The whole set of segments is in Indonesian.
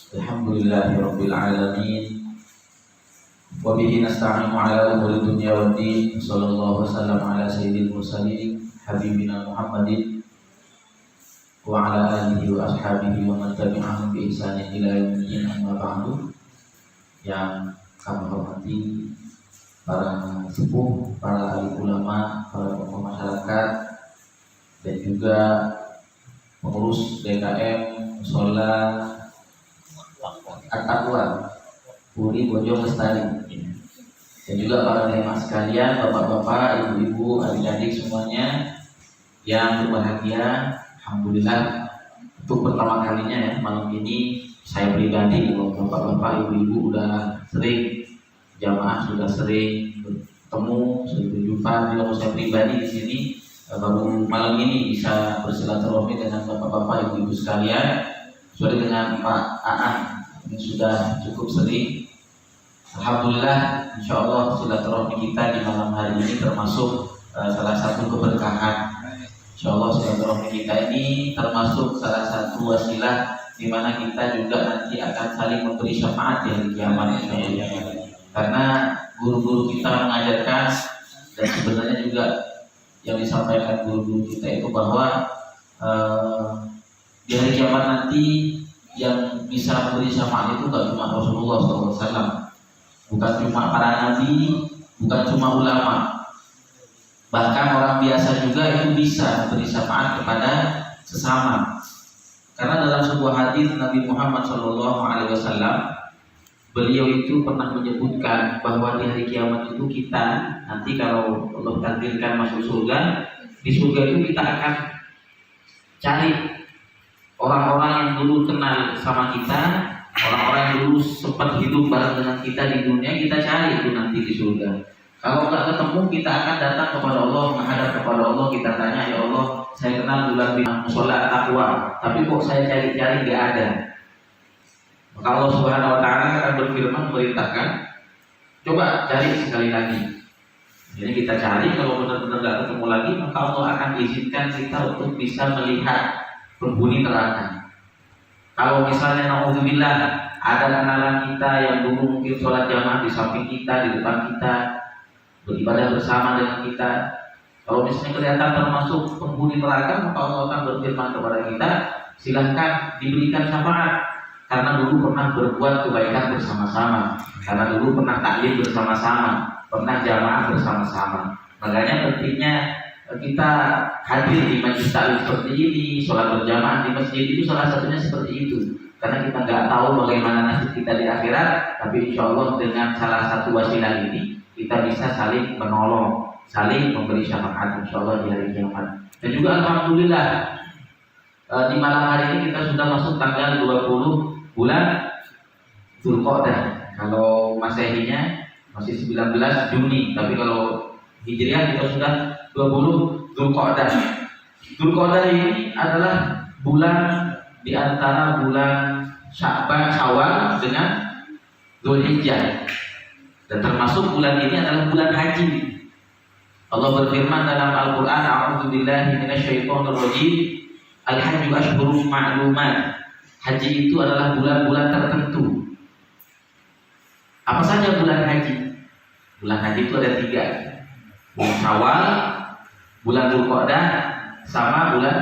Alhamdulillahirabbil alamin. Wa bihi nasta'inu ala umuri dunya waddin. Sallallahu wasallam ala sayyidil mursalin habibina Muhammadin wa ala alihi wa ashabihi wa man tabi'ahum bi ihsanin ila yaumil amma ba'du. Yang kami hormati para sepuh, para ahli ulama, para tokoh masyarakat, dan juga pengurus DKM Musola At-Taqwa Puri Bojong Lestari, dan juga para jemaah sekalian, bapak-bapak, ibu-ibu, adik-adik semuanya yang berbahagia. Alhamdulillah, untuk pertama kalinya ya malam ini saya pribadi, bapak-bapak, ibu-ibu udah sering jamaah, sudah sering bertemu, sering berjumpa. Kalau saya pribadi di sini baru malam ini bisa bersilaturahmi dengan bapak-bapak, ibu-ibu sekalian, sesuai dengan Pak Aan yang sudah cukup sering. Alhamdulillah, insya Allah silaturahmi kita di malam hari ini termasuk salah satu keberkahan. Insya Allah silaturahmi kita ini termasuk salah satu wasilah di mana kita juga nanti akan saling memberi syafaat di hari kiamat. Karena guru-guru kita mengajarkan, dan sebenarnya juga yang disampaikan guru-guru kita itu bahwa di hari kiamat nanti yang bisa memberi syafaat itu bukan cuma Rasulullah SAW, bukan cuma para nabi, bukan cuma ulama, bahkan orang biasa juga itu bisa memberi syafaat kepada sesama. Karena dalam sebuah hadis Nabi Muhammad SAW, beliau itu pernah menyebutkan bahwa di hari kiamat itu kita nanti kalau Allah takdirkan masuk surga, di surga itu kita akan cari orang-orang yang dulu kenal sama kita, orang-orang yang dulu sempat hidup bareng dengan kita di dunia, kita cari itu nanti di surga. Kalau nggak ketemu, kita akan datang kepada Allah, menghadap kepada Allah, kita tanya, ya Allah, saya kenal bulan di Musola At-Taqwa, tapi kok saya cari-cari nggak ada. Maka Allah Subhanahu Wa Taala akan berfirman, memerintahkan, coba cari sekali lagi. Jadi kita cari, kalau benar-benar nggak ketemu lagi, maka Allah akan izinkan kita untuk bisa melihat penghuni neraka. Kalau misalnya naudzubillah ada kenalan kita yang dulu mungkin sholat jamaah di samping kita, di depan kita, beribadah bersama dengan kita, kalau misalnya kelihatan termasuk penghuni neraka, maka Allah akan berfirman kepada kita, silahkan diberikan syafaat, karena dulu pernah berbuat kebaikan bersama-sama, karena dulu pernah taklim bersama-sama, pernah jamaah bersama-sama. Makanya pentingnya kita hadir di majlis taklim seperti ini, sholat berjamaah di masjid itu salah satunya seperti itu. Karena kita nggak tahu bagaimana nasib kita di akhirat, tapi insya Allah dengan salah satu wasilah ini kita bisa saling menolong, saling memberi syafaat insya Allah di hari kiamat. Dan juga alhamdulillah di malam hari ini kita sudah masuk tanggal 20 bulan Dzulqa'dah. Kalau Masehinya masih 19 Juni, tapi kalau Hijriah kita sudah 20 Dzulqa'dah. Dzulqa'dah ini adalah bulan di antara bulan Sya'ban, Syawal dengan Dzulhijjah. Dan termasuk bulan ini adalah bulan haji. Allah berfirman dalam Al-Qur'an, a'udzubillahi minasyaitonir rajim, al-hajju ashhurun ma'lumat. Haji itu adalah bulan-bulan tertentu. Apa saja bulan haji? Bulan haji itu ada 3. Bulan Syawal, bulan Dzulqa'dah, sama bulan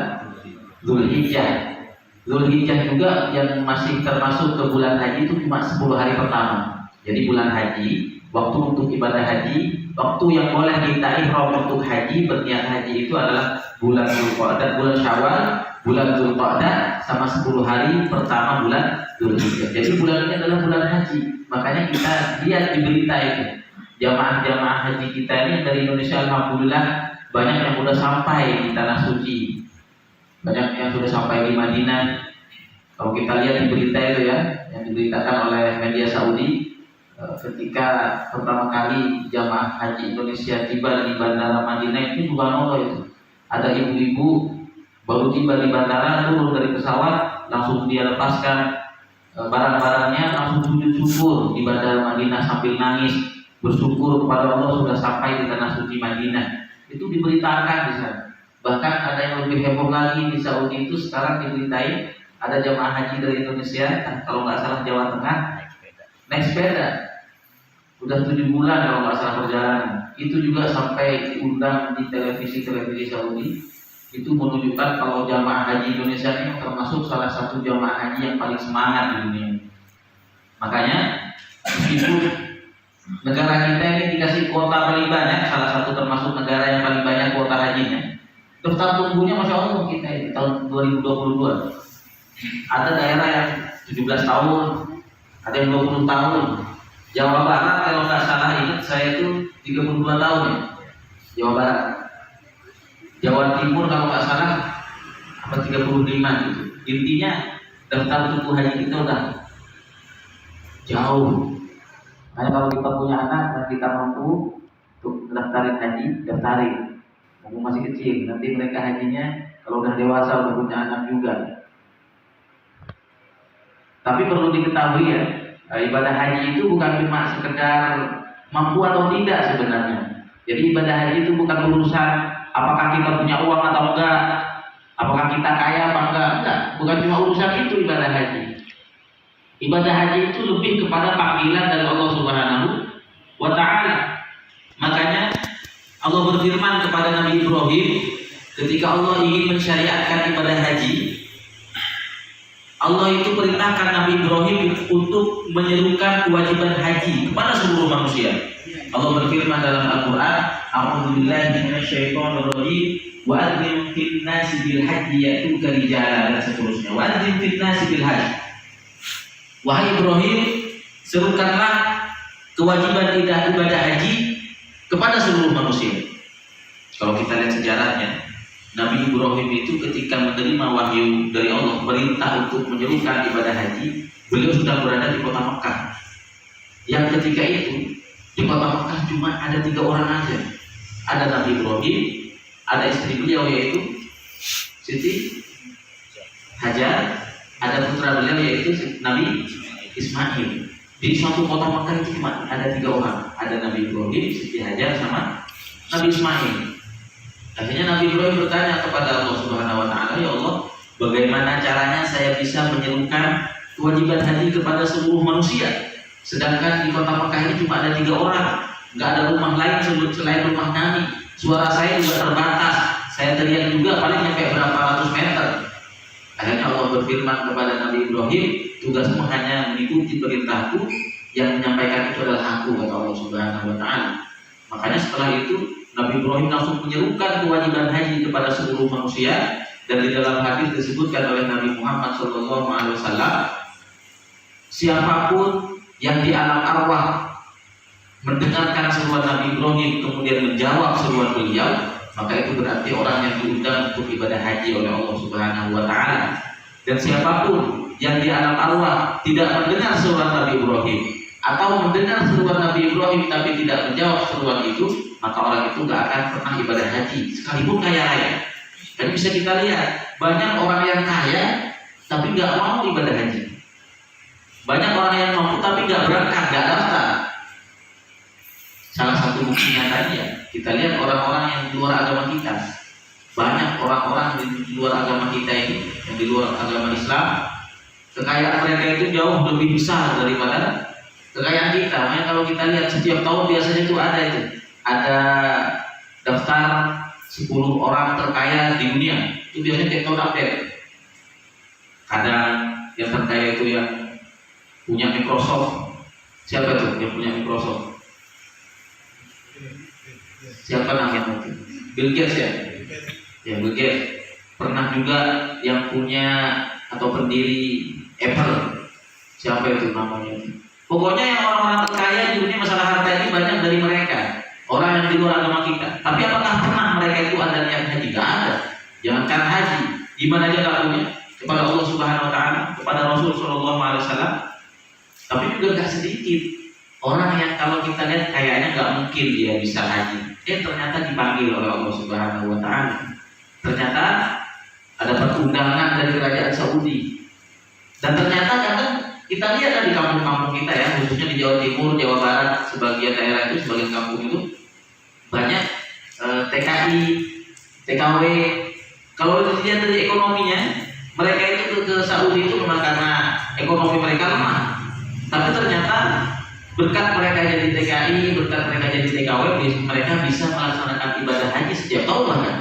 Dzulhijjah. Dzulhijjah juga yang masih termasuk ke bulan haji itu cuma 10 hari pertama. Jadi bulan haji, waktu untuk ibadah haji, waktu yang boleh kita ihram untuk haji, berniat haji itu adalah bulan Dzulqa'dah, bulan Syawal, bulan Dzulqa'dah, sama 10 hari pertama bulan Dzulhijjah. Jadi bulan ini adalah bulan haji. Makanya kita lihat di berita itu, jamaah-jamaah haji kita ini dari Indonesia, alhamdulillah banyak yang sudah sampai di tanah suci, banyak yang sudah sampai di Madinah. Kalau kita lihat di berita itu ya, yang diberitakan oleh media Saudi, ketika pertama kali jamaah haji Indonesia tiba di Bandara Madinah itu subhanallah, itu ada ibu-ibu baru tiba di bandara, turun dari pesawat, langsung dia lepaskan barang-barangnya, langsung sujud syukur di Bandara Madinah sambil nangis, bersyukur kepada Allah sudah sampai di tanah suci Madinah. Itu diberitakan di sana. Bahkan ada yang lebih heboh lagi di Saudi itu, sekarang diberitain Ada jamaah haji dari Indonesia, kalau nggak salah Jawa Tengah, naik sepeda. Udah 7 bulan kalau nggak salah perjalanan. Itu juga sampai diundang di televisi Saudi. Itu menunjukkan kalau jamaah haji Indonesia ini termasuk salah satu jamaah haji yang paling semangat di dunia. Makanya meskipun negara kita ini dikasih kuota paling banyak, salah satu termasuk negara yang paling banyak kuota hajinya, daftar tunggunya Masya Allah kita di tahun 2022. Ada daerah yang 17 tahun, ada yang 20 tahun. Jawa Barat kalau nggak salah ingat saya itu 32 tahun ya, Jawa Barat. Jawa Timur kalau nggak salah apa 35 gitu. Intinya daftar tunggu haji kita udah jauh. Makanya kalau kita punya anak dan kita mampu untuk daftarin haji, daftarin. Mumpung masih kecil, nanti mereka hajinya kalau udah dewasa udah punya anak juga. Tapi perlu diketahui ya, ibadah haji itu bukan cuma sekedar mampu atau tidak sebenarnya. Jadi ibadah haji itu bukan urusan apakah kita punya uang atau enggak, apakah kita kaya apa enggak. Bukan cuma urusan itu ibadah haji. Ibadah haji itu lebih kepada panggilan dari Allah Subhanahu wa Ta'ala. Makanya Allah berfirman kepada Nabi Ibrahim ketika Allah ingin mensyariatkan ibadah haji. Allah itu perintahkan Nabi Ibrahim untuk menyerukan kewajiban haji kepada seluruh manusia. Allah berfirman dalam Al-Quran, A'udzubillahi minasyaitonirrajim, wa adzim fil nasi bil haji ya'tuka rijalan, dan seterusnya. Wa adzim fil nasi bil haji. Wahai Ibrahim, serukanlah kewajiban ibadah haji kepada seluruh manusia. Kalau kita lihat sejarahnya, Nabi Ibrahim itu ketika menerima wahyu dari Allah perintah untuk menyerukan ibadah haji, beliau sudah berada di kota Mekah. Yang ketika itu di kota Mekah cuma ada 3 orang aja. Ada Nabi Ibrahim, ada istri beliau yaitu Siti Hajar, ada putra beliau yaitu Nabi Ismail. Di suatu kota Mekah itu cuma ada 3 orang. Ada Nabi Ibrahim, Siti Hajar, sama Nabi Ismail. Akhirnya Nabi Ibrahim bertanya kepada Allah Subhanahu wa Ta'ala, ya Allah, bagaimana caranya saya bisa menyerukan kewajiban haji kepada seluruh manusia? Sedangkan di kota Mekah ini cuma ada 3 orang, nggak ada rumah lain selain rumah Nabi. Suara saya juga terbatas, saya teriak juga paling sampai berapa ratus meter. Akhirnya Allah berfirman kepada Nabi Ibrahim, tugasmu hanya mengikuti perintahku, yang menyampaikan itu adalah aku, kata Allah Subhanahu wa Ta'ala. Makanya setelah itu Nabi Ibrahim langsung menyerukan kewajiban haji kepada seluruh manusia, dan di dalam hadis disebutkan oleh Nabi Muhammad SAW, siapapun yang di alam arwah mendengarkan seruan Nabi Ibrahim kemudian menjawab seruan beliau, maka itu berarti orang yang diundang untuk ibadah haji oleh Allah Subhanahu wa Ta'ala. Dan siapapun yang di alam arwah tidak mendengar seruan Nabi Ibrahim atau mendengar seruan Nabi Ibrahim tapi tidak menjawab seruan itu, maka orang itu nggak akan pernah ibadah haji sekalipun kaya raya. Dan bisa kita lihat banyak orang yang kaya tapi nggak mau ibadah haji. Banyak orang yang mampu tapi nggak berangkat, nggak daftar. Salah satu buktinya tadi ya, kita lihat orang-orang yang di luar agama kita. Banyak orang-orang di luar agama kita ini, yang di luar agama Islam, kekayaan mereka itu jauh lebih besar daripada kekayaan kita. Makanya kalau kita lihat setiap tahun biasanya itu ada daftar 10 orang terkaya di dunia. Itu biasanya tiap tahun update. Kadang yang terkaya itu yang punya Microsoft. Siapa itu yang punya Microsoft? Siapa namanya itu? Bill Gates ya? Ya, Bill Gates. Pernah juga yang punya atau pendiri Apple. Siapa itu namanya? Pokoknya yang orang-orang terkaya di dunia masalah harta ini banyak dari mereka. Orang yang di luar agama kita. Tapi apakah pernah mereka itu ada niat haji? Gak ada. Jangankan haji, gimana aja gak punya kepada Allah Subhanahu wa Ta'ala, kepada Rasul Sallallahu Alaihi Wasallam. Tapi juga gak sedikit orang yang kalau kita lihat kayaknya gak mungkin dia bisa haji, ternyata dipanggil oleh Allah Subhanahu wa Ta'ala. Ternyata ada perundangan dari kerajaan Saudi. Dan ternyata kadang kita lihat kan di kampung-kampung kita ya, khususnya di Jawa Timur, Jawa Barat, sebagian daerah itu, sebagian kampung itu banyak TKI, TKW. Kalau dilihat dari ekonominya, Mereka itu ke Saudi itu memang karena ekonomi mereka lemah. Tapi ternyata berkat mereka jadi TKI, berkat mereka jadi TKW, mereka bisa melaksanakan ibadah haji setiap tahun bahkan.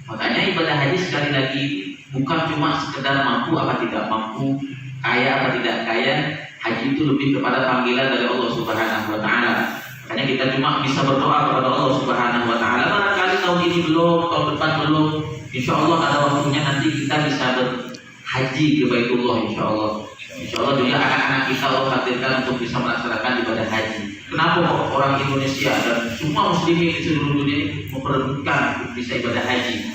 Makanya ibadah haji sekali lagi bukan cuma sekedar mampu apa tidak mampu, kaya apa tidak kaya. Haji itu lebih kepada panggilan dari Allah Subhanahu wa Ta'ala. Makanya kita cuma bisa berdoa kepada Allah Subhanahu wa Ta'ala. Barangkali tahun ini belum, tahun depan belum, insya Allah ada waktunya nanti kita bisa berhaji ke Baitullah, insya Allah. Insya Allah juga anak-anak kita Allah takdirkan untuk bisa melaksanakan ibadah haji. Kenapa orang Indonesia dan semua muslimin di seluruh dunia ini memperebutkan untuk bisa ibadah haji,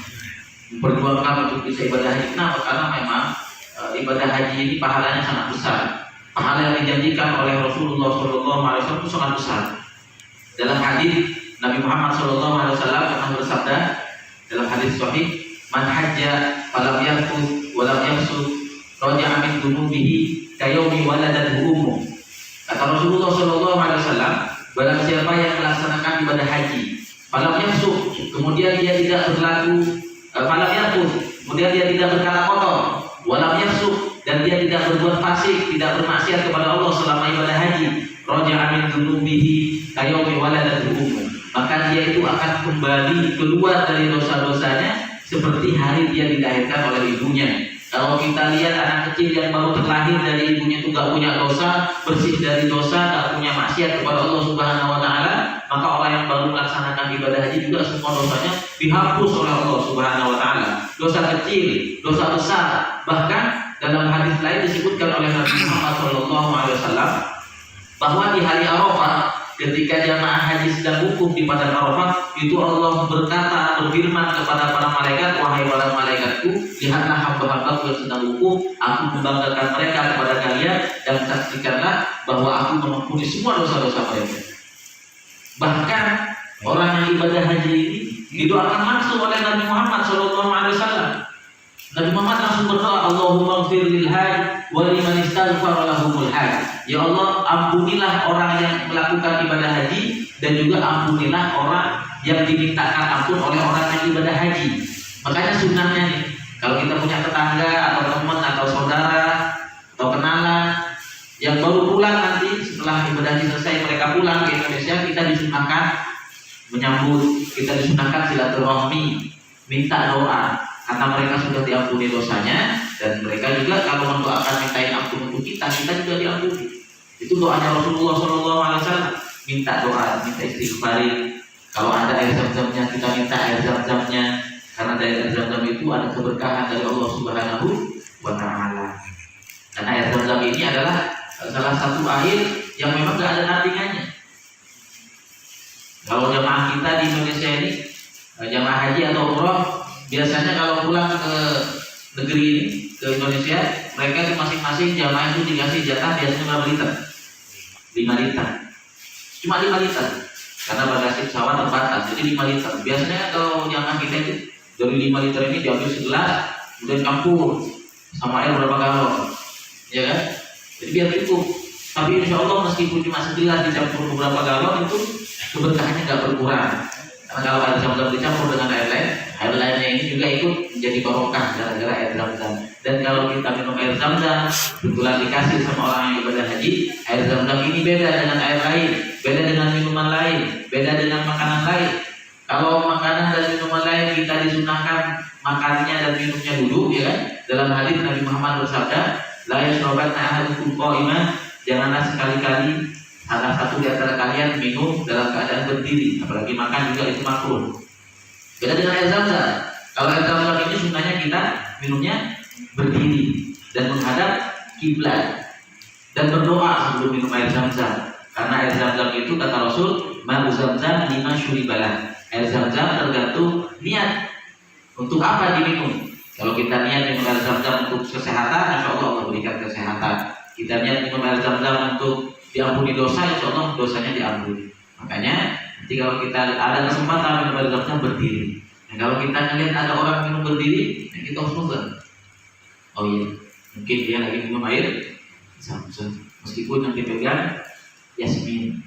memperjuangkan untuk bisa ibadah haji? Kenapa? Karena memang ibadah haji ini pahalanya sangat besar. Pahala yang dijanjikan oleh Rasulullah SAW itu sangat besar. Dalam hadis Nabi Muhammad SAW pernah bersabda dalam hadis sahih, "Man hajja falam yarfuth wa lam yafsuq raja'a min dunubihi kayaumi waladathu ummuh." Kata Rasulullah SAW, barang siapa yang melaksanakan ibadah haji, falam yafsuq, kemudian dia tidak berlaku, falam yarfuth, kemudian dia tidak berkata kotor, walam yafsuq, dan dia tidak berbuat fasik, tidak bermaksiat kepada Allah selama ibadah haji, raja'a min dunubihi kayaumi waladathu ummuh, maka dia itu akan kembali keluar dari dosa-dosanya seperti hari dia dilahirkan oleh ibunya. Kalau kita lihat anak kecil yang baru terlahir dari ibunya itu gak punya dosa, bersih dari dosa, gak punya maksiat kepada Allah Subhanahu wa Ta'ala, maka orang yang baru melaksanakan ibadah haji juga semua dosanya dihapus oleh Allah Subhanahu wa Ta'ala. Dosa kecil, dosa besar, bahkan dalam hadis lain disebutkan oleh Nabi Muhammad SAW bahwa di hari Arafah, ketika jamaah haji sedang wukuf di padang Arafah, itu Allah berkata, berfirman kepada para malaikat, "Wahai para malaikatku, lihatlah hamba-hambaku yang sedang wukuf, aku membanggakan mereka kepada kalian, dan saksikanlah bahwa aku mengampuni semua dosa-dosa mereka." Bahkan orang yang ibadah haji ini didoakan langsung oleh Nabi Muhammad SAW. Nabi Muhammad langsung berdoa, "Allahumma ighfir lil hajj wa liman istaghfara lahumul hajj." Ya Allah, ampunilah orang yang melakukan ibadah haji, dan juga ampunilah orang yang dimintakan ampun oleh orang yang ibadah haji. Makanya sunnahnya nih, kalau kita punya tetangga atau teman atau saudara atau kenalan yang baru pulang nanti setelah ibadah haji selesai, mereka pulang ke Indonesia, kita disunahkan menyambut, kita disunahkan silaturahmi, minta doa, karena mereka sudah diampuni dosanya, dan mereka juga kalau mendoakan mintain ampun untuk kita juga diampuni. Itu doanya Rasulullah SAW. Minta doa, minta istighfar. Kalau ada air zam-zamnya, kita minta air zam-zamnya, karena dari air zam-zam itu ada keberkahan dari Allah Subhanahu wa Ta'ala. Karena air zam-zam ini adalah salah satu air yang memang gak ada tandingannya. Kalau jamaah kita di Indonesia ini, jamaah haji atau umroh, biasanya kalau pulang ke negeri ini, ke Indonesia, mereka itu masing-masing jamaah itu dikasih jatah biasanya berapa liter? 5 liter. Cuma 5 liter. Karena bagasi pesawat terbatas, jadi 5 liter. Biasanya kalau jamaah kita itu dari 5 liter ini diambil segelas, kemudian campur sama air berapa galon, ya kan? Jadi biar cukup. Tapi insya Allah meskipun cuma segelas dicampur beberapa galon, itu keberkahannya nggak berkurang. Karena kalau air zam-zam dicampur dengan air lainnya ini juga ikut menjadi barokah gara-gara air zam-zam. Dan kalau kita minum air zam-zam, kebetulan dikasih sama orang yang ibadah haji, air zam-zam ini beda dengan air lain, beda dengan minuman lain, beda dengan makanan lain. Kalau makanan dan minuman lain kita disunahkan makannya dan minumnya duduk, ya kan? Dalam hadis Nabi Muhammad bersabda, "La yashrabanna ahadukum qa'iman," janganlah sekali-kali salah satu di antara kalian minum dalam keadaan berdiri, apalagi makan juga itu makruh. Beda dengan air zam-zam. Kalau air zam-zam ini sunnahnya kita minumnya berdiri dan menghadap kiblat dan berdoa sebelum minum air zam-zam. Karena air zam-zam itu kata Rasul, "Ma'u zam-zam lima syuribalah." Air zam-zam tergantung niat untuk apa diminum. Kalau kita niat minum air zam-zam untuk kesehatan, insya Allah Allah berikan kesehatan. Kita niat minum air zam-zam untuk diampuni dosa, insya Allah dosanya diampuni. Makanya nanti kalau kita ada kesempatan minum air zam-zam berdiri. Nah, kalau kita ngelihat ada orang minum berdiri, nah kita harus nunggu. Oh iya, mungkin dia lagi minum air zam-zam. Meskipun yang dipegang Yasmin,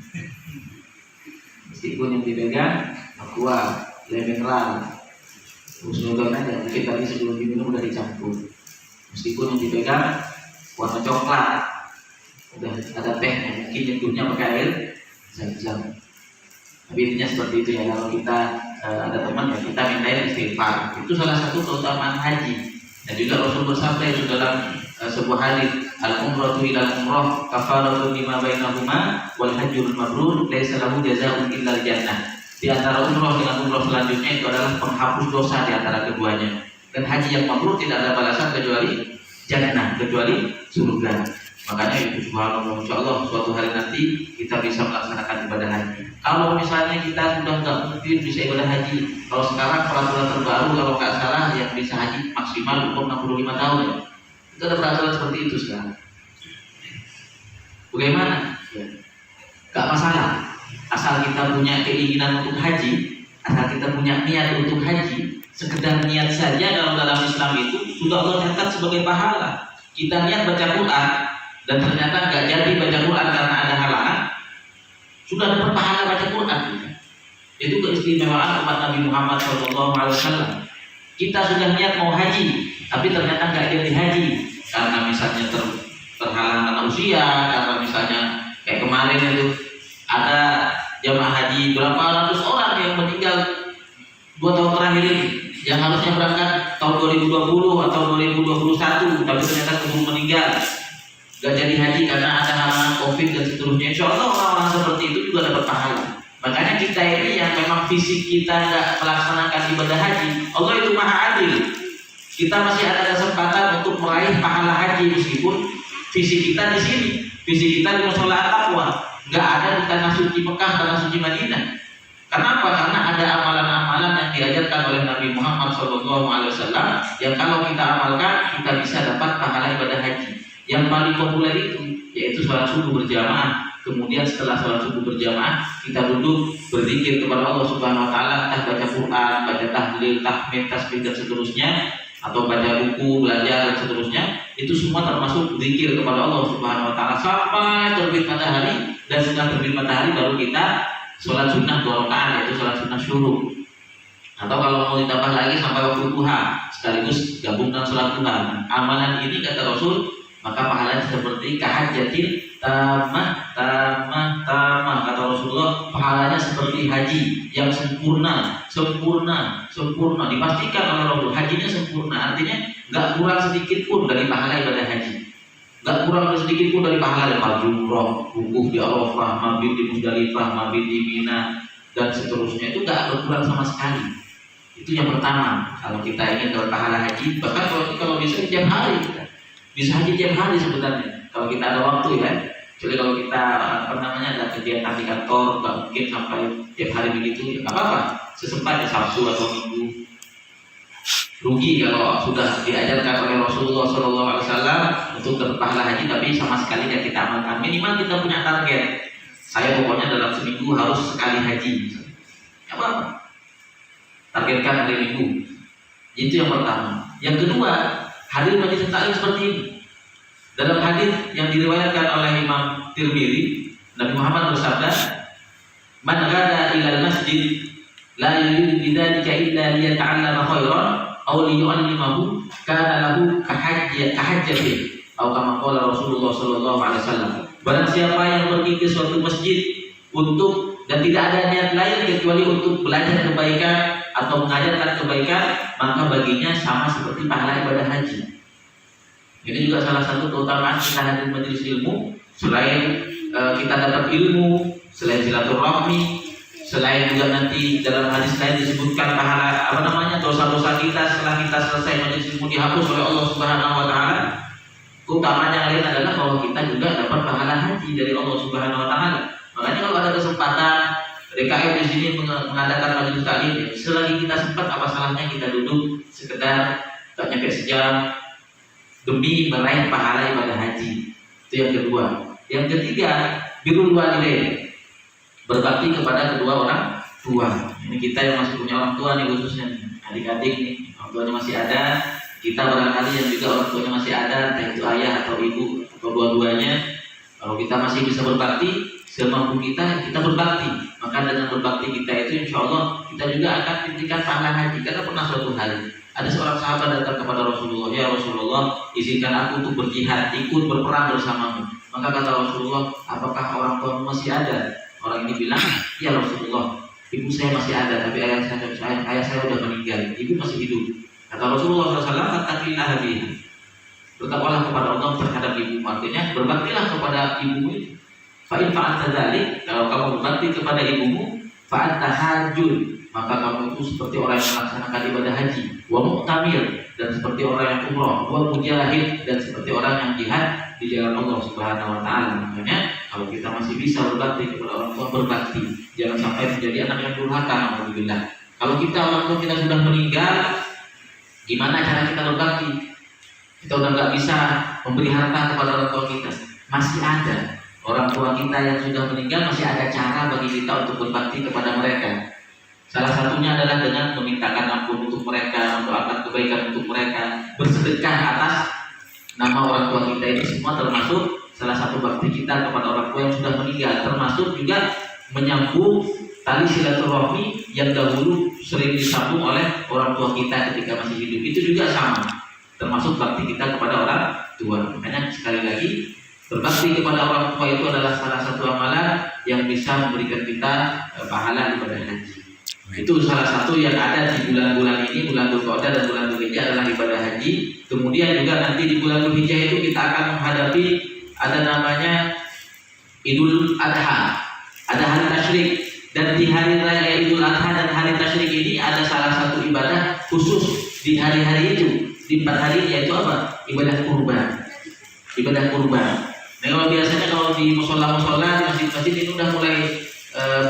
meskipun yang dipegang Aqua, mineral, husnudon aja. Mungkin tadi sebelum diminum udah dicampur. meskipun yang dipegang warna coklat, udah ada tehnya, mungkin nyeduhnya pakai air zam-zam. Tapi intinya seperti itu ya. Kalau kita ada teman ya kita mintain istighfar. Itu salah satu keutamaan haji. Dan juga Rasul bersabda itu dalam sebuah hadis, al-umratu ila umrah kafaratun lima bainahuma wal hajjul mabrur laisa lahu jazaa'un illa al-jannah. Di antara umrah dengan umrah selanjutnya itu adalah penghapus dosa di antara keduanya. Dan haji yang mabrur tidak ada balasan kecuali jannah, kecuali surga. Makanya itu subhanallah, insyaallah suatu hari nanti kita bisa melaksanakan ibadah haji. Kalau misalnya kita sudah nggak mungkin bisa ibadah haji, kalau sekarang peraturan terbaru kalau nggak salah yang bisa haji maksimal umur 65 tahun ya. Itu ada peraturan seperti itu sekarang. Bagaimana? Ya. Gak masalah, asal kita punya keinginan untuk haji, asal kita punya niat untuk haji. Sekedar niat saja dalam Islam itu sudah Allah catat sebagai pahala. Kita niat baca Quran dan ternyata nggak jadi baca Quran karena ada halangan, sudah dapat pahala baca Quran. Itu keistimewaan umat Nabi Muhammad SAW. Kita sudah niat mau haji, tapi ternyata nggak jadi haji karena misalnya terhalang karena usia, karena misalnya kayak kemarin itu ada jamaah haji berapa ratus orang yang meninggal 2 tahun terakhir ini, yang harusnya berangkat tahun 2020 atau 2021 tapi ternyata keburu meninggal, gak jadi haji karena ada halangan COVID dan seterusnya. Insya Allah orang-orang seperti itu juga dapat pahala. Makanya kita ini yang memang fisik kita gak melaksanakan ibadah haji, Allah itu maha adil. Kita masih ada kesempatan untuk meraih pahala haji meskipun fisik kita di sini, fisik kita di musola Taqwa, gak ada di tanah suci Mekah, tanah suci Madinah. Kenapa? Karena ada amalan-amalan yang diajarkan oleh Nabi Muhammad SAW yang kalau kita amalkan kita bisa dapat pahala ibadah haji. Yang paling populer itu yaitu sholat subuh berjamaah. Kemudian setelah sholat subuh berjamaah kita duduk berzikir kepada Allah Subhanahu Wa Taala, entah baca Quran, baca tahlil, tahmid, tasbih dan seterusnya, atau baca buku, belajar dan seterusnya. Itu semua termasuk zikir kepada Allah Subhanahu Wa Taala sampai terbit matahari, dan setelah terbit matahari baru kita sholat sunnah 2 rakaat, yaitu sholat sunnah syuruk. Atau kalau mau ditambah lagi sampai waktu duha, sekaligus gabung dengan sholat duha. Amalan ini kata Rasul, maka pahalanya seperti kahajatin tamah. Kata Rasulullah, pahalanya seperti haji yang sempurna. Dipastikan oleh Rasul, hajinya sempurna, artinya nggak kurang sedikit pun dari pahala ibadah haji. Gak kurang sedikit pun dari pahala lepas jumroh, wukuf di Arafah, mabit di Musdalifah, mabit di Mina dan seterusnya, itu gak berkurang sama sekali. Itu yang pertama. Kalau kita ingin dapat pahala haji, bahkan kalau bisa tiap hari, bisa haji tiap hari sebenarnya. Kalau kita ada waktu ya. Jadi kalau kita ada kegiatan di kantor, gak mungkin sampai tiap hari begitu, ya gak apa-apa. Sesempat ya Sabtu atau Minggu. Rugi kalau sudah diajarkan oleh Rasulullah SAW untuk berpahala haji tapi sama sekali tidak kita amalkan. Minimal kita punya target. Saya pokoknya dalam seminggu harus sekali haji. Ya apa? Targetkan hari Minggu. Itu yang pertama. Yang kedua, hadir majelis taklim seperti ini. Dalam hadis yang diriwayatkan oleh Imam Tirmidzi, Nabi Muhammad bersabda, "Man ghada ilal masjid la yuridu bidzalika illa liyata'allama khairan aw liyu'allimahu kana lahu kahajjatin." Atau kama qala Rasulullah sallallahu alaihi wasallam. Barang siapa yang pergi ke suatu masjid untuk dan tidak ada niat lain kecuali untuk belajar kebaikan atau mengajarkan kebaikan, maka baginya sama seperti pahala ibadah haji. Ini juga salah satu keutamaan kita hadir majelis ilmu. Selain kita dapat ilmu, selain silaturahmi, selain juga nanti dalam hadis lain disebutkan pahala dosa-dosa kita setelah kita selesai majelis ilmu dihapus oleh Allah Subhanahu Wa Taala. Keutamaan yang lain adalah bahwa kita juga dapat pahala haji dari Allah Subhanahu Wa Taala. Makanya kalau ada kesempatan DKM di sini mengadakan majelis taklim, selagi kita sempat, apa salahnya kita duduk sekedar tak nyampe sejam demi meraih pahala ibadah haji. Itu yang kedua. Yang ketiga, birrul walidain, berbakti kepada kedua orang tua. Ini kita yang masih punya orang tua nih, khususnya adik-adik nih, orang tuanya masih ada. Kita barangkali yang juga orang tuanya masih ada, entah itu ayah atau ibu atau dua-duanya. Kalau kita masih bisa berbakti, semampu kita berbakti. Maka dengan berbakti kita itu insya Allah kita juga akan diberikan pahala haji. Karena pernah suatu hari ada seorang sahabat datang kepada Rasulullah, ya Rasulullah, izinkan aku untuk berjihad, ikut berperang bersamamu. Maka kata Rasulullah, apakah orang tua masih ada? Orang ini bilang, ya Rasulullah, ibu saya masih ada, tapi ayah saya sudah meninggal, ibu masih hidup. Kata Rasulullah SAW, fattaqillaha biha. Bertakwalah kepada Allah terhadap ibu. Artinya berbaktilah kepada ibumu itu. Fa in fa'alta dzalik, kalau kamu berbakti kepada ibumu, fa'anta hajjun, maka kamu itu seperti orang yang melaksanakan ibadah haji, wa mu'tamir, dan seperti orang yang umrah, wa mujahid, dan seperti orang yang jihad di jalan Allah Subhanahu wa taala. Makanya kalau kita masih bisa berbakti kepada orang tua, berbakti. Jangan sampai menjadi anak yang durhaka, alhamdulillah. Kalau kita orang tua kita sudah meninggal, gimana cara kita berbakti? Kita udah nggak bisa memberi harta kepada orang tua kita. Masih ada orang tua kita yang sudah meninggal, masih ada cara bagi kita untuk berbakti kepada mereka. Salah satunya adalah dengan memintakan ampun untuk mereka, mendoakan kebaikan untuk mereka, bersedekah atas nama orang tua kita. Ini semua termasuk salah satu bakti kita kepada orang tua yang sudah meninggal. Termasuk juga menyambung tali silaturahmi yang dahulu sering disambung oleh orang tua kita ketika masih hidup. Itu juga sama, termasuk bakti kita kepada orang tua. Makanya sekali lagi, berbakti kepada orang tua itu adalah salah satu amalan yang bisa memberikan kita pahala ibadah haji. Itu salah satu yang ada di bulan-bulan ini, bulan Dzulqa'dah dan bulan Dzulhijjah adalah ibadah haji. Kemudian juga nanti di bulan Dzulhijjah itu kita akan menghadapi ada namanya Idul Adha, ada hari tasyrik. Dan di hari raya Idul Adha dan hari tasyrik ini ada salah satu ibadah khusus di hari-hari itu, di 4 hari, yaitu apa? Ibadah kurban. Ibadah kurban. Nah, kalau biasanya kalau di musola-musola, di masjid-masjid ini udah mulai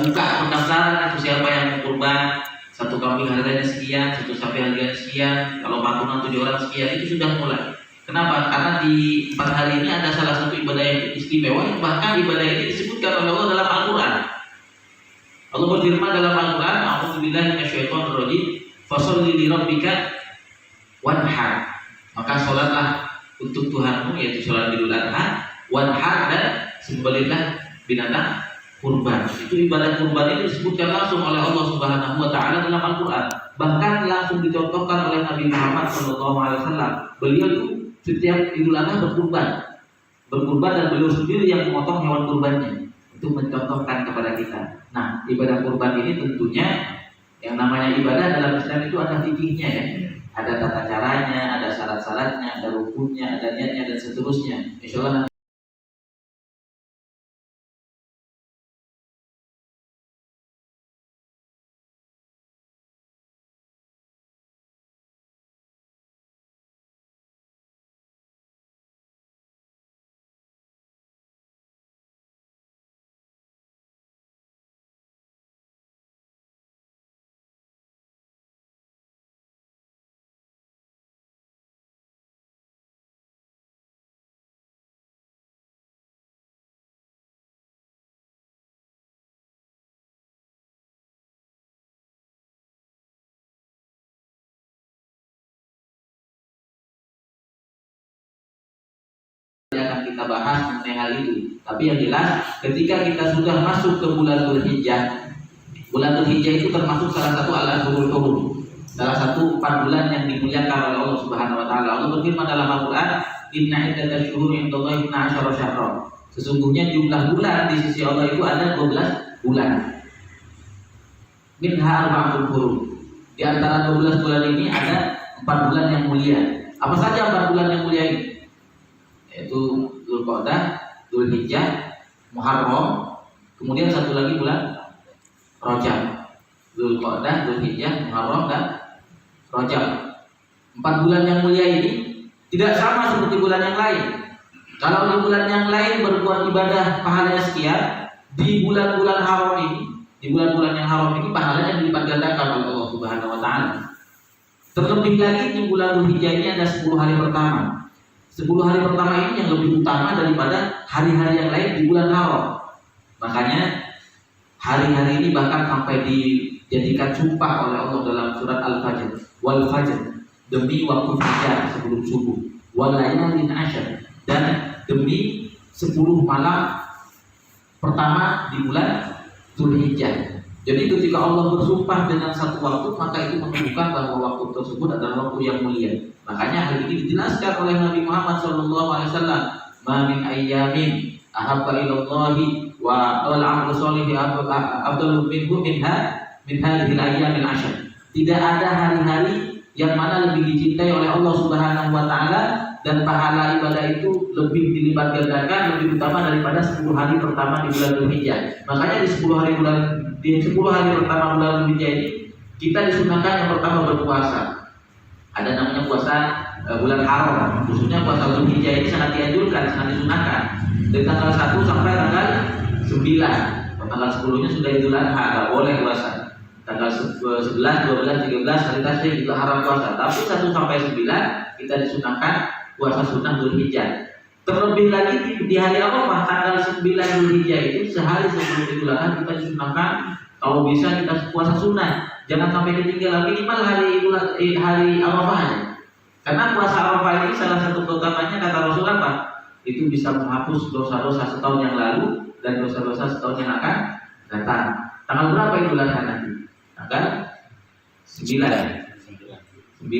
buka pendaftaran, itu siapa yang mau kurban, satu kambing harganya sekian, satu sapi harganya sekian, kalau patungan 7 orang sekian, itu sudah mulai. Kenapa? Karena di 4 hari ini ada salah satu ibadah yang istimewa, bahkan ibadah ini disebutkan oleh Allah dalam Al-Quran. Allah berfirman dalam Al-Quran, a'udzubillahi minasyaitonir rajim, fasholli li rabbika wanhar. Maka sholatlah untuk Tuhanmu, yaitu sholat Idul Adha, wanhar, dan sembelihlah binatang kurban. Itu ibadah kurban ini disebutkan langsung oleh Allah Subhanahu wa taala dalam Al-Qur'an. Bahkan langsung dicontohkan oleh Nabi Muhammad SAW. Beliau itu setiap Idul Adha berkurban dan beliau sendiri yang memotong hewan kurbannya. Itu mencontohkan kepada kita. Nah, ibadah kurban ini tentunya yang namanya ibadah dalam Islam itu ada fikihnya ya. Ada tata caranya, ada syarat-syaratnya, ada rukunnya, ada niatnya dan seterusnya. Insyaallah akan kita bahas mengenai hal itu. Tapi yang jelas ketika kita sudah masuk ke bulan Dzulhijjah, bulan Dzulhijjah itu termasuk salah satu al-ashhurul hurum, salah satu 4 bulan yang dimuliakan oleh Allah Subhanahu wa taala. Allah berfirman dalam Al-Qur'an, "Inna iddatash shuhuri 'indallahi 12 syahran." Sesungguhnya jumlah bulan di sisi Allah itu ada 12 bulan. Minha arba'atul hurum. Di antara 12 bulan ini ada 4 bulan yang mulia. Apa saja 4 bulan yang mulia ini? Yaitu Dzulqa'dah, Dzulhijjah, Muharram, kemudian satu lagi bulan Rajab. Dzulqa'dah, Dzulhijjah, Muharram, dan Rajab. 4 bulan yang mulia ini tidak sama seperti bulan yang lain. Kalau di bulan yang lain berbuat ibadah pahalanya sekian, di bulan-bulan haram ini, di bulan-bulan yang haram ini pahalanya dilipat gandakan oleh Allah Subhanahu wa taala. Terlebih lagi di bulan Dzulhijjah ini ada 10 hari pertama. 10 hari pertama ini yang lebih utama daripada hari-hari yang lain di bulan haram. Makanya hari-hari ini bahkan sampai dijadikan sumpah oleh Allah dalam surat Al-Fajr. Wal fajr, demi waktu fajar sebelum subuh. Wal layalin ashar, dan demi 10 malam pertama di bulan Dzulhijjah. Jadi ketika Allah bersumpah dengan satu waktu, maka itu menunjukkan bahwa waktu tersebut adalah waktu yang mulia. Makanya hal ini dijelaskan oleh Nabi Muhammad SAW. Ma min ayyamin ahabba ilallahi wa al-'amalu sholihi afdalu minhu min hadhil ayyamil 'ashr. Tidak ada hari-hari yang mana lebih dicintai oleh Allah Subhanahu wa taala dan pahala ibadah itu lebih dilipat gandakan, lebih utama daripada 10 hari pertama di bulan Dzulhijjah. Makanya di 10 hari pertama bulan Dzulhijjah ini kita disunahkan yang pertama berpuasa. Ada namanya puasa bulan haram, khususnya puasa Dzulhijjah ini sangat dianjurkan, sangat disunahkan. Dari tanggal 1 sampai tanggal 9. Tanggal 10-nya sudah Idul Adha, nggak boleh puasa. Tanggal 11, 12, 13 hari tasyrik juga haram puasa. Tapi 1 sampai 9 kita disunahkan puasa sunnah Dzulhijjah. Terlebih lagi di hari Arafah tanggal 9 Dzulhijjah itu sehari sebelum Idul Adha kita disunahkan kalau bisa kita puasa sunnah. Jangan sampai ketinggalan minimal hari Arafah. Karena puasa Arafah ini salah satu keutamanya kata Rasul apa? Itu bisa menghapus dosa-dosa setahun yang lalu dan dosa-dosa setahun yang akan datang. Tanggal berapa Idul Adha nanti? Tanggal 9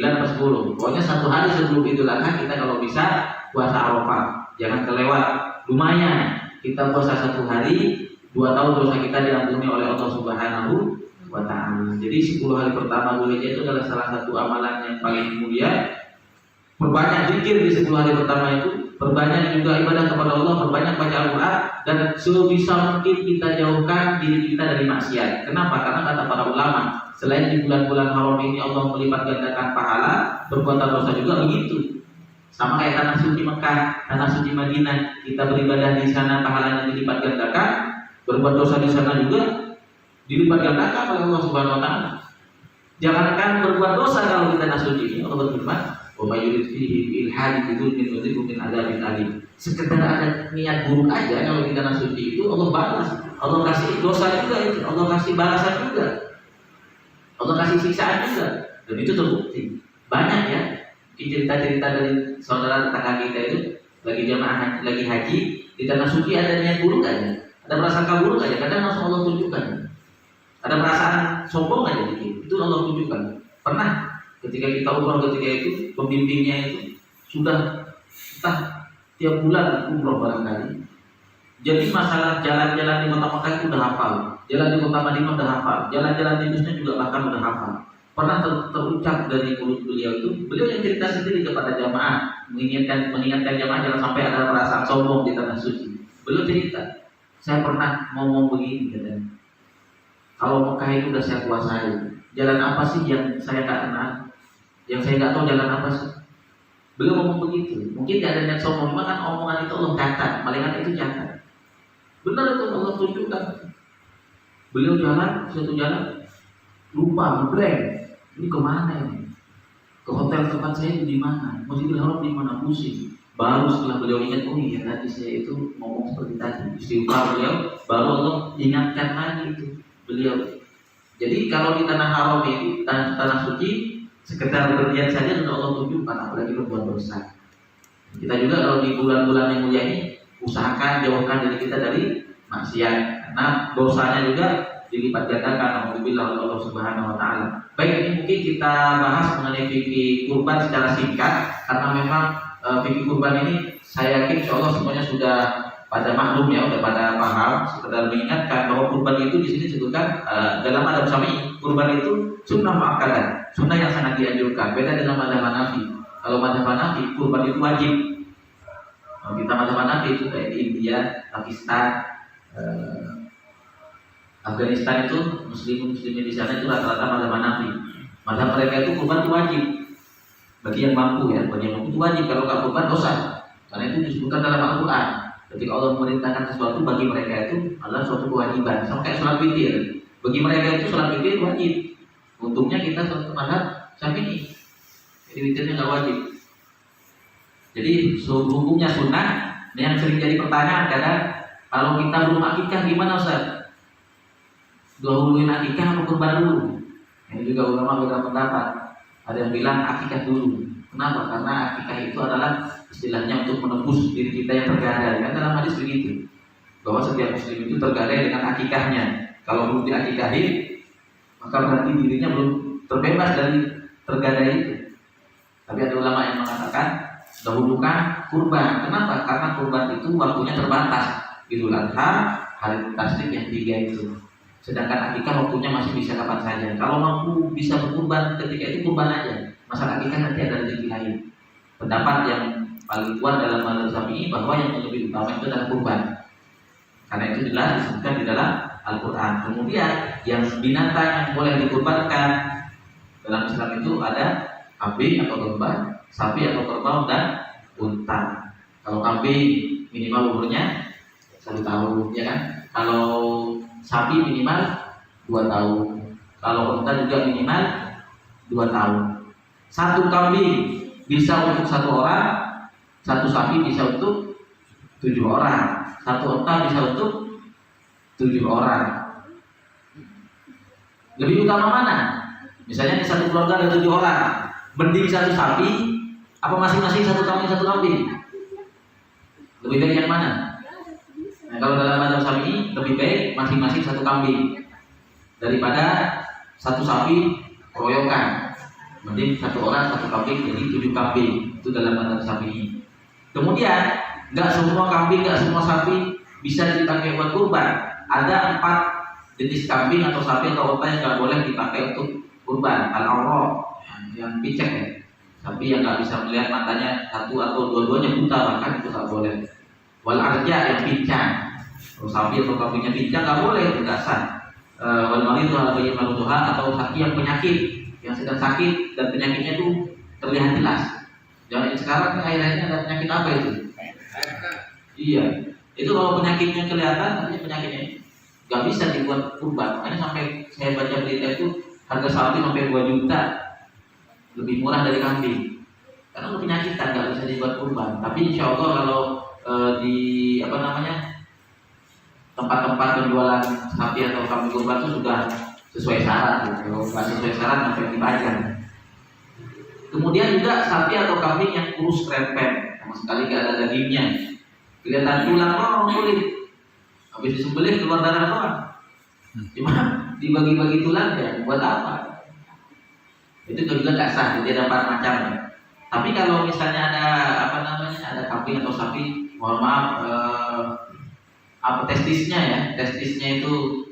atau 10. Pokoknya 1 hari sebelum Idul Adha kita kalau bisa puasa Arafah. Jangan kelewat. Lumayan kita puasa 1 hari, 2 tahun dosa kita diampuni oleh Allah Subhanahu wa ta'ala. Jadi 10 hari pertama Dzulhijjah itu adalah salah satu amalan yang paling mulia. Perbanyak zikir di 10 hari pertama itu, perbanyak juga ibadah kepada Allah, perbanyak baca Al-Quran, dan sebisa mungkin kita jauhkan diri kita dari maksiat. Kenapa? Karena kata para ulama, selain di bulan-bulan haram ini Allah melipat gandakan pahala, perbuatan dosa juga begitu. Sama kayak tanah suci Mekah, tanah suci Madinah, kita beribadah di sana pahalanya dilipat gandakan, berbuat dosa di sana juga dilipat gandakan oleh Allah Subhanahu wa taala. Jangankan berbuat dosa kalau di tanah suci ini Allah berfirman, "Wa may yurid fihi ilhadin bidzulmin nudzikhu min adzabin alim." Sekedar ada niat buruk aja kalau di tanah suci itu Allah balas, Allah kasih dosa juga itu, Allah kasih balasan juga, Allah kasih siksaan juga, dan itu terbukti. Banyak ya cerita-cerita dari saudara tetangga kita itu lagi jamaah lagi haji di tanah suci ada niat buruk aja, ada prasangka buruk aja, kadang langsung Allah tunjukkan. Ada perasaan sombong aja dikit, itu Allah tunjukkan. Pernah ketika kita umroh ketika itu pembimbingnya itu sudah entah tiap bulan umroh barangkali. Jadi masalah jalan-jalan di kota Mekah itu udah hafal, jalan di kota Madinah udah hafal, jalan-jalan di Indonesia juga bahkan udah hafal. Pernah terucap dari mulut beliau itu, beliau yang cerita sendiri kepada jamaah, mengingatkan jamaah jangan sampai ada perasaan sombong di tanah suci. Beliau cerita, saya pernah ngomong begini katanya. Kalau Mekah itu udah saya kuasai, jalan apa sih yang saya tak kenal? Yang saya nggak tahu jalan apa sih? Beliau ngomong begitu. Mungkin tidak ada niat sombong, cuma kan omongan itu Allah catat, malaikat itu catat. Benar itu Allah tunjukkan. Beliau jalan, satu jalan, lupa, blank. Ini kemana ini? Ke hotel tempat saya di mana? Masjidil Haram di mana? Pusing. Baru setelah beliau ingat, oh iya tadi saya itu ngomong seperti tadi. Istighfar beliau, baru Allah ingatkan lagi itu beliau. Jadi kalau di tanah haram ini, tanah suci, sekedar berniat saja sudah Allah tunjukkan, apalagi berbuat dosa. Kita juga kalau di bulan-bulan yang mulia ini usahakan jauhkan diri kita dari maksiat, karena dosanya juga dilipat gandakan alhamdulillah oleh Allah Subhanahu wa taala. Baik, ini mungkin kita bahas mengenai fikih kurban secara singkat karena memang fikih kurban ini saya yakin insyaallah semuanya sudah pada maklum ya, udah pada paham. Sekedar mengingatkan bahwa kurban itu di sini disebutkan dalam adab syar'i, kurban itu sunnah muakkadah, sunnah yang sangat dianjurkan. Beda dengan madzhab Hanafi. Kalau madzhab Hanafi kurban itu wajib. Kalau kita madzhab Hanafi itu kayak di India, Pakistan, Afghanistan itu muslimin di sana itu rata-rata madzhab Hanafi. Madzhab mereka itu kurban itu wajib bagi yang mampu ya, bagi yang mampu itu wajib. Kalau nggak kurban dosa, karena itu disebutkan dalam Al-Quran. Ketika Allah memerintahkan sesuatu bagi mereka itu adalah suatu kewajiban. Sama kayak sholat witir. Bagi mereka itu sholat witir wajib. Untungnya kita sholat madzhab Syafi'i, jadi witirnya nggak wajib. Jadi hukumnya sunnah. Yang sering jadi pertanyaan kadang, kalau kita belum akikah gimana Ustaz? Dahuluin akikah atau kurban dulu? Ini juga ulama beda pendapat. Ada yang bilang akikah dulu. Kenapa? Karena akikah itu adalah istilahnya untuk menembus diri kita yang tergadai. Kan dalam hadis begitu, bahwa setiap muslim itu tergadai dengan akikahnya. Kalau belum diakikahi, maka berarti dirinya belum terbebas dari tergadai itu. Tapi ada ulama yang mengatakan dahulukan kurban. Kenapa? Karena kurban itu waktunya terbatas. Idul Adha, hari tasrik yang 3 itu. Sedangkan akikah waktunya masih bisa kapan saja. Kalau mampu bisa berkurban ketika itu kurban aja. Masalah akikah nanti ada rezeki lain. Pendapat yang paling kuat dalam mazhab Syafi'i bahwa yang lebih utama itu adalah kurban. Karena itu jelas disebutkan di dalam Al-Quran. Kemudian yang binatang yang boleh dikurbankan dalam Islam itu ada kambing atau domba, sapi atau kerbau, dan unta. Kalau kambing minimal umurnya 1 tahun, ya kan? Kalau sapi minimal 2 tahun. Kalau unta juga minimal 2 tahun. Satu kambing bisa untuk 1 orang, satu sapi bisa untuk 7 orang, satu unta bisa untuk 7 orang. Lebih utama mana? Misalnya di satu keluarga ada 7 orang, mending 1 sapi apa masing-masing 1 kambing 1 kambing? Lebih baik yang mana? Nah, kalau dalam mazhab Syafi'i lebih baik masing-masing 1 kambing daripada 1 sapi keroyokan. Mending 1 orang 1 kambing, jadi 7 kambing. Itu dalam mazhab Syafi'i. Kemudian nggak semua kambing, nggak semua sapi bisa dipakai buat kurban. Ada 4 jenis kambing atau sapi atau unta yang nggak boleh dipakai untuk kurban. Al-awra, yang picek ya, sapi yang nggak bisa melihat, matanya 1 atau dua-duanya buta, bahkan itu nggak boleh. Wal arja, yang pincang. Kalau sapi atau kambingnya pincang nggak boleh, tidak sah. Wal marid atau sapi yang penyakit, yang sedang sakit dan penyakitnya itu terlihat jelas. Jangan sekarang akhir-akhirnya ada penyakit apa itu? Iya, itu kalau penyakitnya kelihatan, artinya penyakitnya nggak bisa dibuat kurban. Makanya sampai saya baca berita itu harga sapi sampai 2 juta, lebih murah dari kambing. Karena penyakitan nggak bisa dibuat kurban. Tapi insya Allah kalau di tempat-tempat penjualan sapi atau kambing kurban itu sudah sesuai syarat. Kalau nggak sesuai syarat sampai dipajang. Kemudian juga sapi atau kambing yang kurus krempet, sama sekali nggak ada dagingnya, kelihatan tulang doang kulit, habis disembelih keluar darah doang, cuma dibagi-bagi tulangnya, buat apa? Itu juga nggak sah. Jadi ada 4 macam ya. Tapi kalau misalnya ada kambing atau sapi, mohon maaf, testisnya ya, testisnya itu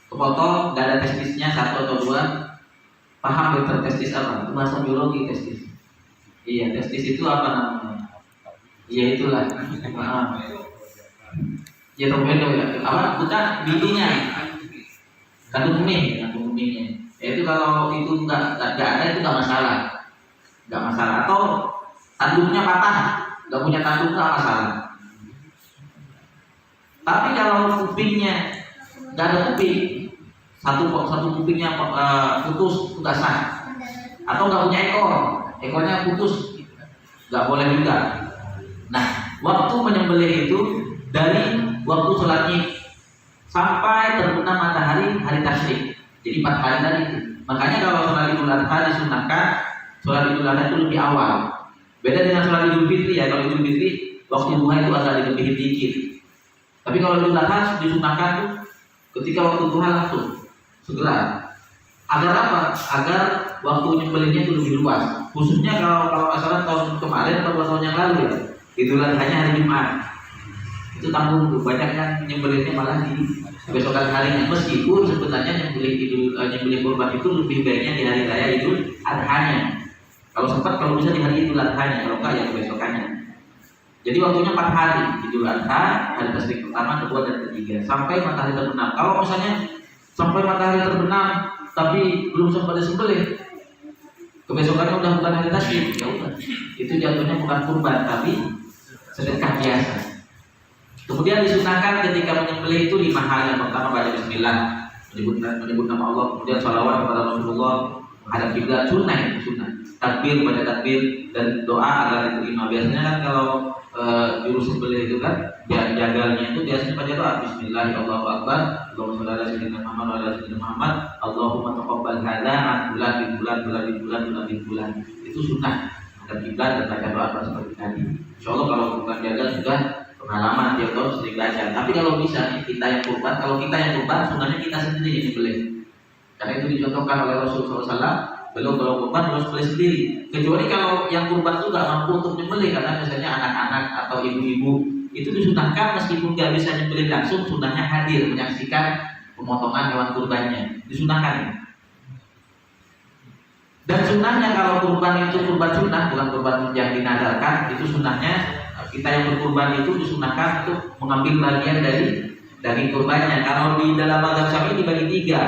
kepotong, nggak ada testisnya 1 atau 2. Paham dokter testis apa? Itu bahasa biologi testis. Iya, testis itu apa namanya? Iya itulah. Ya torpedo ya. Apa? Bukan bijinya. Kandung kemihnya. Itu kalau itu nggak ada itu nggak masalah. Nggak masalah. Atau tanduknya patah, nggak punya tanduk nggak masalah. Tapi kalau kupingnya nggak ada kuping, satu kupingnya putus, nggak sah. Atau nggak punya ekor, ekornya putus, nggak boleh juga. Nah, waktu menyembelih itu dari waktu sholat Id sampai terbenam matahari hari tasyrik. Jadi 4 hari tadi itu. Makanya kalau sholat Idul Adha disunahkan, sholat Idul Adha itu lebih awal. Beda dengan sholat Idul Fitri ya. Kalau Idul Fitri waktu duha itu agak dilebihin dikit. Tapi kalau Idul Adha disunahkan tuh ketika waktu duha langsung segera. Agar apa? Agar waktu nyembelihnya itu lebih luas. Khususnya kalau masalah tahun kemarin atau 2 tahun yang lalu ya, Idul Adha-nya hari Jumat. Itu tanggung tuh, banyak yang nyembelihnya malah di besokan harinya. Meskipun sebenarnya nyembelih kurban itu lebih baiknya di hari raya Idul Adha-nya. Kalau sempat, kalau bisa di hari Idul Adha-nya, kalau enggak ya besokannya. Jadi waktunya 4 hari, Idul Adha, hari tasyrik pertama, kedua, dan ketiga, sampai matahari terbenam. Kalau misalnya sampai matahari terbenam tapi belum sembelih, kebesokannya udah bukan hari tasyrik, ya udah, itu jatuhnya bukan kurban tapi sedekah biasa. Kemudian disunahkan ketika menyembelih itu 5 hal. Yang pertama baca bismillah, menyebut nama Allah, kemudian sholawat kepada Rasulullah, menghadap kiblat, sunnah. Takbir, baca takbir, dan doa agar diterima. Biasanya kan kalau juru sembelih itu kan jagalnya itu biasanya baca doa bismillah, Allahu akbar, Allahumma shalli ala sayyidina Muhammad wa ala sayyidina Muhammad, Allahumma taqabbal hadza an bulan. Itu sunnah. Ada kiblat dan baca doa seperti tadi. Insyaallah kalau bukan jagal sudah pengalaman tiap tahun sering baca. Tapi kalau bisa nih kita yang kurban, kalau kita yang kurban, sunahnya kita sendiri yang disembelih. Karena itu dicontohkan oleh Rasulullah SAW. Belum kalau kurban harus sembelih sendiri. Kecuali kalau yang kurban itu nggak mampu untuk menyembelih, karena misalnya anak-anak atau ibu-ibu itu disunahkan meskipun nggak bisa menyembelih langsung, sunahnya hadir menyaksikan pemotongan hewan kurbannya, disunahkan. Dan sunahnya kalau kurban itu kurban sunnah, bukan kurban yang dinadarkan, itu sunahnya kita yang berkurban itu disunahkan untuk mengambil bagian dari daging kurbannya. Kalau di dalam mazhab Syafi'i dibagi tiga,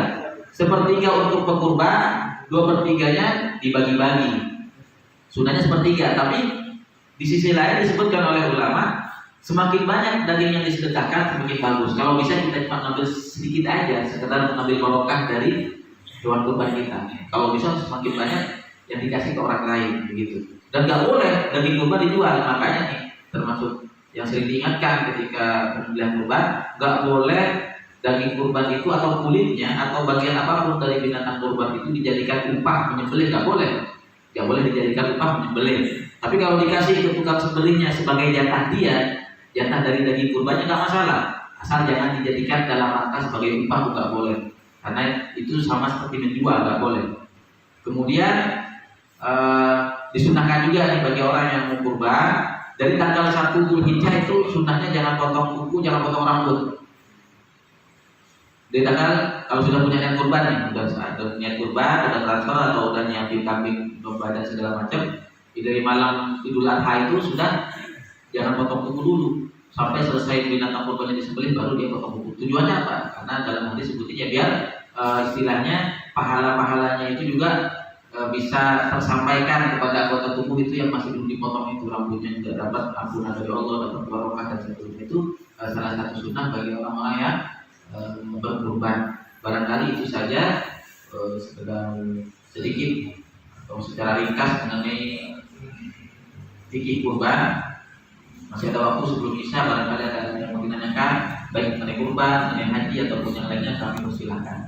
sepertiga untuk pekurban, 2/3-nya dibagi-bagi. Sunahnya sepertiga, tapi di sisi lain disebutkan oleh ulama, semakin banyak daging yang disedekahkan semakin bagus. Kalau bisa kita cuma ngambil sedikit aja, sekedar mengambil barokah dari hewan kurban kita. Kalau bisa semakin banyak yang dikasih ke orang lain, begitu. Dan nggak boleh daging kurban dijual, makanya nih termasuk yang sering diingatkan ketika penyembelihan kurban, nggak boleh daging kurban itu atau kulitnya atau bagian apapun dari binatang kurban itu dijadikan upah menyembelih, nggak boleh dijadikan upah menyembelih. Tapi kalau dikasih ke tukang sembelihnya sebagai jatah dia, jatah dari daging kurbannya nggak masalah, asal jangan dijadikan dalam rangka sebagai upah, nggak boleh, karena itu sama seperti menjual, nggak boleh. Kemudian disunahkan juga nih bagi orang yang mau kurban, dari tanggal 1 Dzulhijjah itu sunahnya jangan potong kuku, jangan potong rambut. Dari tanggal, kalau sudah punya niat kurban nih, udah ada niat kurban, udah transfer atau udah nyiapin kambing, domba dan segala macam, dari malam Idul Adha itu sudah jangan potong kuku dulu sampai selesai binatang kurbannya disembelih, baru dia potong kuku. Tujuannya apa? Karena dalam hadis sebutnya biar istilahnya pahala-pahalanya itu juga bisa tersampaikan kepada anggota tubuh itu yang masih belum dipotong, itu rambutnya juga dapat ampunan dari Allah, dapat barokah dan seterusnya. Itu salah satu sunnah bagi orang-orang yang berkurban. Barangkali itu saja sekedar sedikit atau secara ringkas mengenai fikih kurban. Masih ada waktu sebelum Isya, barangkali ada yang mau ditanyakan baik mengenai kurban, mengenai haji ataupun yang lainnya, kami persilahkan.